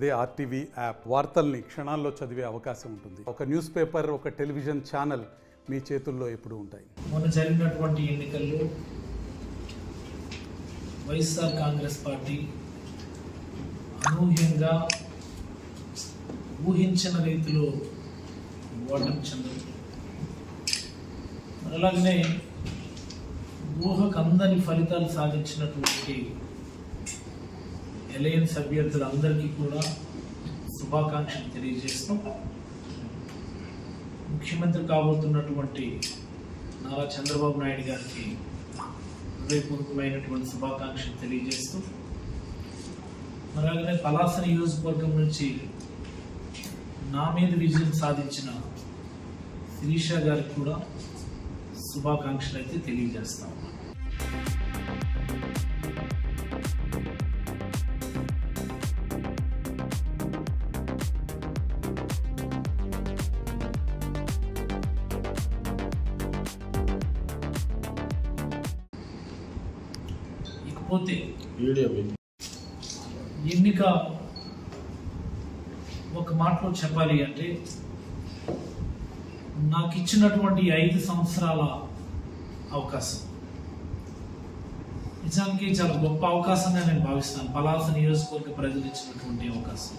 అదే RTV app వార్తల్ని క్షణాల్లో చదివే అవకాశం ఉంటుంది. ఒక న్యూస్ పేపర్, ఒక టెలివిజన్ ఛానల్ మీ చేతుల్లో ఎప్పుడూ ఉంటాయి. మొన్న జరిగినటువంటి ఎన్నికల్లో వైఎస్ఆర్ కాంగ్రెస్ పార్టీ అనూహ్యంగా ఊహించిన రీతిలో ఓటమి చెందింది. అలాగనే ఊహకు అందని ఫలితాలు సాధించినటువంటి ఎలయన్స్ అభ్యర్థులందరికీ కూడా శుభాకాంక్షలు తెలియజేస్తూ ముఖ్యమంత్రి కాబోతున్నటువంటి నారా చంద్రబాబు నాయుడు గారికి హృదయపూర్వకమైనటువంటి శుభాకాంక్షలు తెలియజేస్తూ అలాగనే పలాస నియోజకవర్గం నుంచి నా మీద విజయం సాధించిన శిరీష గారికి కూడా శుభాకాంక్షలు అయితే తెలియజేస్తాం. ఇకపోతే ఎన్నిక ఒక మాటలో చెప్పాలి అంటే నాకు ఇచ్చినటువంటి 5 సంవత్సరాల అవకాశం నిజానికి చాలా గొప్ప అవకాశంగా నేను భావిస్తాను. పలాస నియోజకవర్గ ప్రజలు ఇచ్చినటువంటి అవకాశం,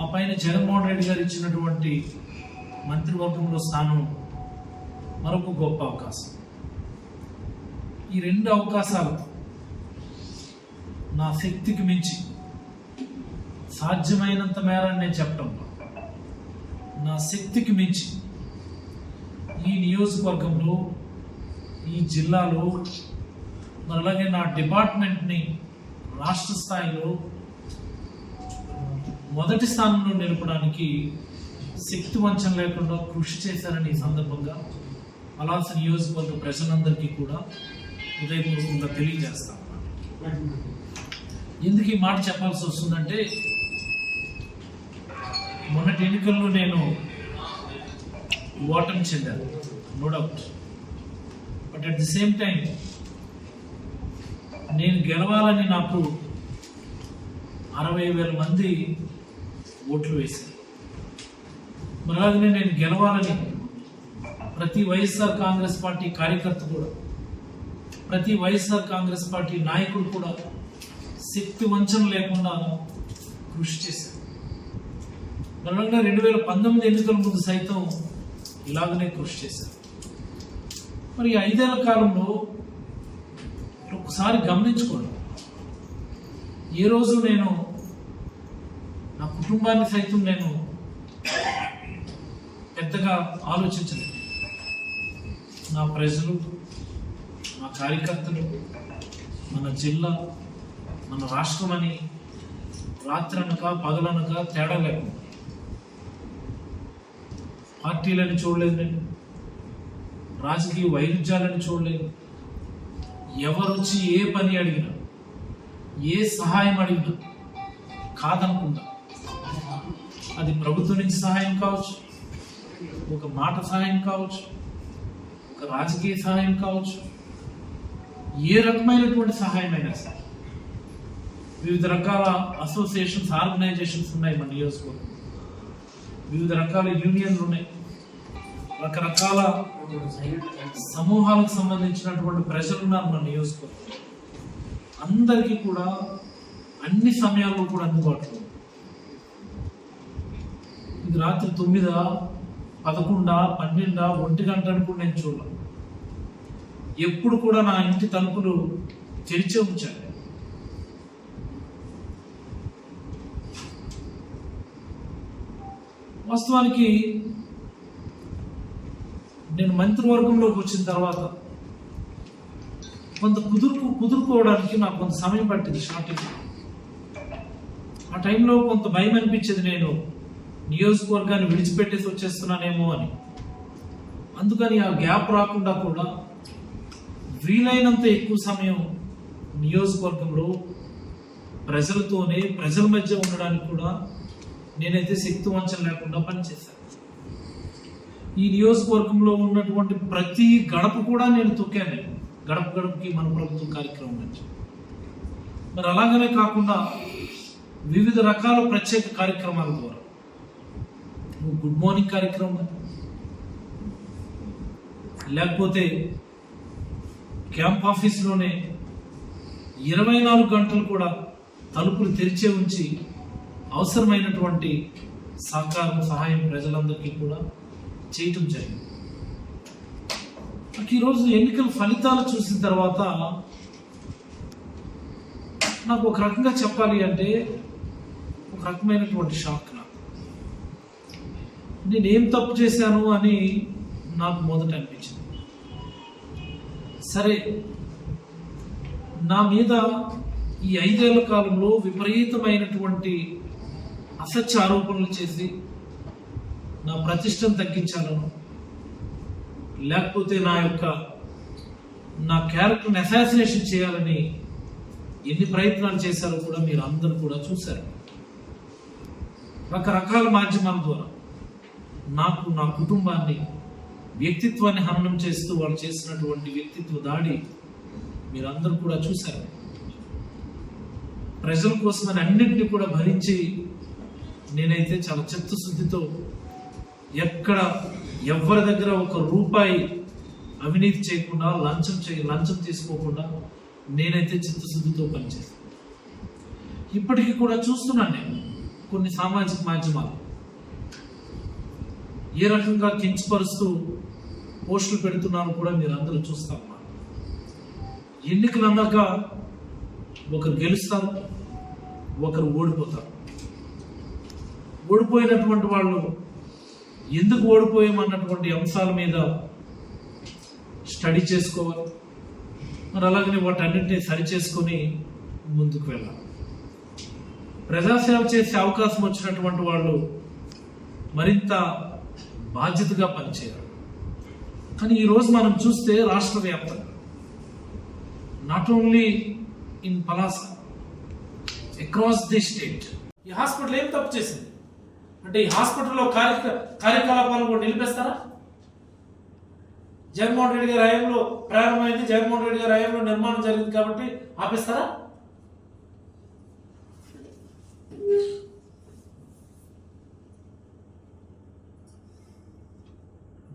ఆ పైన జగన్మోహన్ రెడ్డి గారు ఇచ్చినటువంటి మంత్రివర్గంలో స్థానం మరొక గొప్ప అవకాశం. ఈ 2 అవకాశాలు నా శక్తికి మించి సాధ్యమైనంత మేర నేను చెప్పడం, నా శక్తికి మించి ఈ నియోజకవర్గంలో, ఈ జిల్లాలో, అలాగే నా డిపార్ట్మెంట్ని రాష్ట్ర స్థాయిలో మొదటి స్థానంలో నిలపడానికి శక్తి వంచన లేకుండా కృషి చేశారని ఈ సందర్భంగా పలాస నియోజకవర్గ ప్రజలందరికీ కూడా హృదయపూర్వకంగా తెలియజేస్తాను. ఎందుకు ఈ మాట చెప్పాల్సి వస్తుందంటే మొన్నటి ఎన్నికల్లో నేను ఓటమి చెందాను, no doubt. But at the same time నేను గెలవాలని నాకు 60,000 మంది ఓట్లు వేశారు. మరి అలాగనే నేను గెలవాలని ప్రతి వైఎస్ఆర్ కాంగ్రెస్ పార్టీ కార్యకర్త కూడా, ప్రతి వైఎస్ఆర్ కాంగ్రెస్ పార్టీ నాయకుడు కూడా శక్తి వంచన లేకుండా కృషి చేశారు. మరలా 2019 ఎన్నికల ముందు సైతం ఇలాగనే కృషి చేశారు. మరి 5 ఏళ్ల కాలంలో ఒకసారి గమనించుకోండి, ఏ రోజు నేను నా కుటుంబాన్ని సైతం నేను పెద్దగా ఆలోచించలేదు. నా ప్రజలు, మా కార్యకర్తలు, మన జిల్లా, మన రాష్ట్రం అని రాత్రనక పగలనక తేడా లేకుండా పార్టీలని చూడలేదు, నేను రాజకీయ వైరుధ్యాలను చూడలేదు. ఎవరు వచ్చి ఏ పని అడిగినా, ఏ సహాయం అడిగినా కాదనుకుంటా. అది ప్రభుత్వం నుంచి సహాయం కావచ్చు, ఒక మాట సహాయం కావచ్చు, ఒక రాజకీయ సహాయం కావచ్చు, ఏ రకమైనటువంటి సహాయం అయినా సరే. వివిధ రకాల అసోసియేషన్స్, ఆర్గనైజేషన్స్ ఉన్నాయి మన నియోజకవర్గం, వివిధ రకాల యూనియన్లు ఉన్నాయి, రకరకాల సమూహాలకు సంబంధించినటువంటి ప్రజలు ఉన్నారు మన నియోజకవర్గం. అందరికీ కూడా అన్ని సమయాల్లో కూడా అందుబాటులో. ఇది రాత్రి 9, 11, 12, 1 గంట అని కూడా నేను చూడను. ఎప్పుడు కూడా నా ఇంటి తలుపులు తెరిచే ఉంచాను. వాస్తవానికి నేను మంత్రివర్గంలోకి వచ్చిన తర్వాత కొంత కుదురుకోవడానికి నాకు కొంత సమయం పట్టింది. స్టార్టింగ్ ఆ టైంలో కొంత భయం అనిపించేది, నేను నియోజకవర్గాన్ని విడిచిపెట్టేసి వచ్చేస్తున్నానేమో అని. అందుకని ఆ గ్యాప్ రాకుండా కూడా వీలైనంత ఎక్కువ సమయం నియోజకవర్గంలో ప్రజలతోనే, ప్రజల మధ్య ఉండడానికి కూడా నేనైతే శక్తి వంచన లేకుండా పనిచేశాను. ఈ నియోజకవర్గంలో ఉన్నటువంటి ప్రతి గడప కూడా నేను తొక్కాను. గడప గడపకి మన ప్రభుత్వం కార్యక్రమం నుంచి. మరి అలాగనే కాకుండా వివిధ రకాల ప్రత్యేక కార్యక్రమాల ద్వారా గుడ్ మార్నింగ్ కార్యక్రమం, లేకపోతే క్యాంప్ ఆఫీస్లోనే 24 గంటలు కూడా తలుపులు తెరిచే ఉంచి అవసరమైనటువంటి సహకారం సహాయం ప్రజలందరికీ కూడా చేయటం జరిగింది. ఈరోజు ఎన్నికల ఫలితాలు చూసిన తర్వాత నాకు ఒక రకంగా చెప్పాలి అంటే ఒక రకమైనటువంటి షాక్. నేనేం తప్పు చేశాను అని నాకు మొదట అనిపించింది. సరే, నా మీద ఈ 5 ఏళ్ల కాలంలో విపరీతమైనటువంటి అసత్య ఆరోపణలు చేసి నా ప్రతిష్టను తగ్గించాలను, లేకపోతే నా క్యారెక్టర్ని అసాసినేషన్ చేయాలని ఎన్ని ప్రయత్నాలు చేశారో కూడా మీరు అందరూ కూడా చూశారు. రకరకాల మాధ్యమాల ద్వారా నాకు, నా కుటుంబాన్ని, వ్యక్తిత్వాన్ని హననం చేస్తూ వాళ్ళు చేసినటువంటి వ్యక్తిత్వ దాడి మీరందరూ కూడా చూశారు. ప్రజల కోసమని అన్నింటినీ కూడా భరించి నేనైతే చాలా చిత్తశుద్ధితో ఎక్కడ ఎవరి దగ్గర ఒక రూపాయి అవినీతి చేయకుండా, లంచం తీసుకోకుండా నేనైతే చిత్తశుద్ధితో పనిచేస్తాను. ఇప్పటికీ కూడా చూస్తున్నాను నేను కొన్ని సామాజిక మాధ్యమాలు ఏ రకంగా కించపరుస్తూ పోస్టులు పెడుతున్నారో కూడా మీరు అందరూ చూస్తా ఉన్నారు. ఎన్నికలు అన్నాక ఒకరు గెలుస్తారు, ఒకరు ఓడిపోతారు. ఓడిపోయినటువంటి వాళ్ళు ఎందుకు ఓడిపోయామన్నటువంటి అంశాల మీద స్టడీ చేసుకోవాలి. మరి అలాగనే వాటన్నింటినీ సరిచేసుకొని ముందుకు వెళ్ళాలి. ప్రజాసేవ చేసే అవకాశం వచ్చినటువంటి వాళ్ళు మరింత బాధ్యతగా పనిచేయాలి. కానీ ఈరోజు మనం చూస్తే రాష్ట్ర వ్యాప్తంగా, not only in Palasa, across the state, ఈ హాస్పిటల్ ఏం తప్పు చేసింది అంటే ఈ హాస్పిటల్లో కార్యకలాపాలను కూడా నిలిపేస్తారా? జగన్మోహన్ రెడ్డి గారి హయాంలో ప్రారంభమైంది, జగన్మోహన్ రెడ్డి గారి హయాంలో నిర్మాణం జరిగింది కాబట్టి ఆపేస్తారా?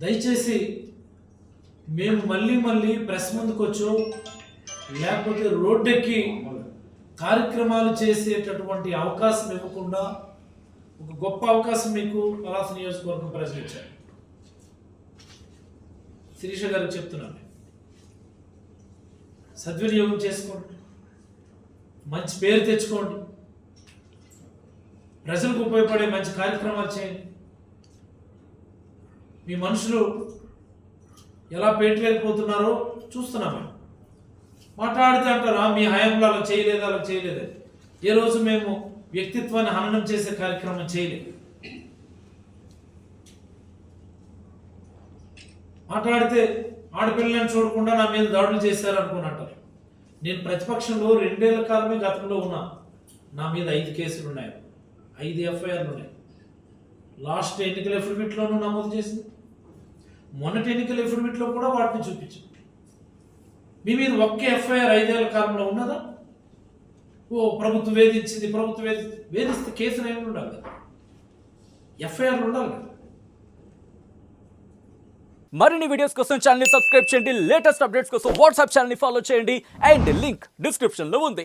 దయచేసి మేము మళ్ళీ ప్రెస్ ముందుకు వచ్చో, లేకపోతే రోడ్డెక్కి కార్యక్రమాలు చేసేటటువంటి అవకాశం ఇవ్వకుండా ఒక గొప్ప అవకాశం మీకు పలాస నియోజకవర్గం ప్రజలు ఇచ్చారు. శిరీష గారికి చెప్తున్నాను, సద్వినియోగం చేసుకోండి, మంచి పేరు తెచ్చుకోండి, ప్రజలకు ఉపయోగపడే మంచి కార్యక్రమాలు చేయండి. మీ మనుషులు ఎలా పేటలేకపోతున్నారో చూస్తున్నాం. మాట్లాడితే అంటారా మీ హయాంలో అలా చేయలేదు. ఏ రోజు మేము వ్యక్తిత్వాన్ని హననం చేసే కార్యక్రమం చేయలేదు. మాట్లాడితే ఆడపిల్లలను చూడకుండా నా మీద దాడులు చేశారు అనుకుని అంటారు. నేను ప్రతిపక్షంలో 2 ఏళ్ల కాలమే గతంలో ఉన్నా. నా మీద 5 కేసులు ఉన్నాయి, 5 ఎఫ్ఐఆర్లు ఉన్నాయి. లాస్ట్ ఎన్నికల ఎఫిడవిట్లోనూ నమోదు చేసింది, మొన్నటి ఎన్నికల ఎఫిడవిట్లో కూడా వాటిని చూపించింది. మీ మీద ఒక్క ఎఫ్ఐఆర్ 5 ఏళ్ల కాలంలో ఉన్నదా? ప్రభుత్వం వేధించింది, వేధిస్తే కేసులు ఏమి ఉండాలి కదా, ఎఫ్ఐఆర్లు ఉండాలి కదా. మరిన్ని వీడియోస్ కోసం ఛానల్ ని సబ్స్క్రైబ్ చేయండి, లేటెస్ట్ అప్డేట్స్ కోసం వాట్సాప్ ఛానల్ ని ఫాలో చేయండి అండ్ లింక్ డిస్క్రిప్షన్ లో ఉంది.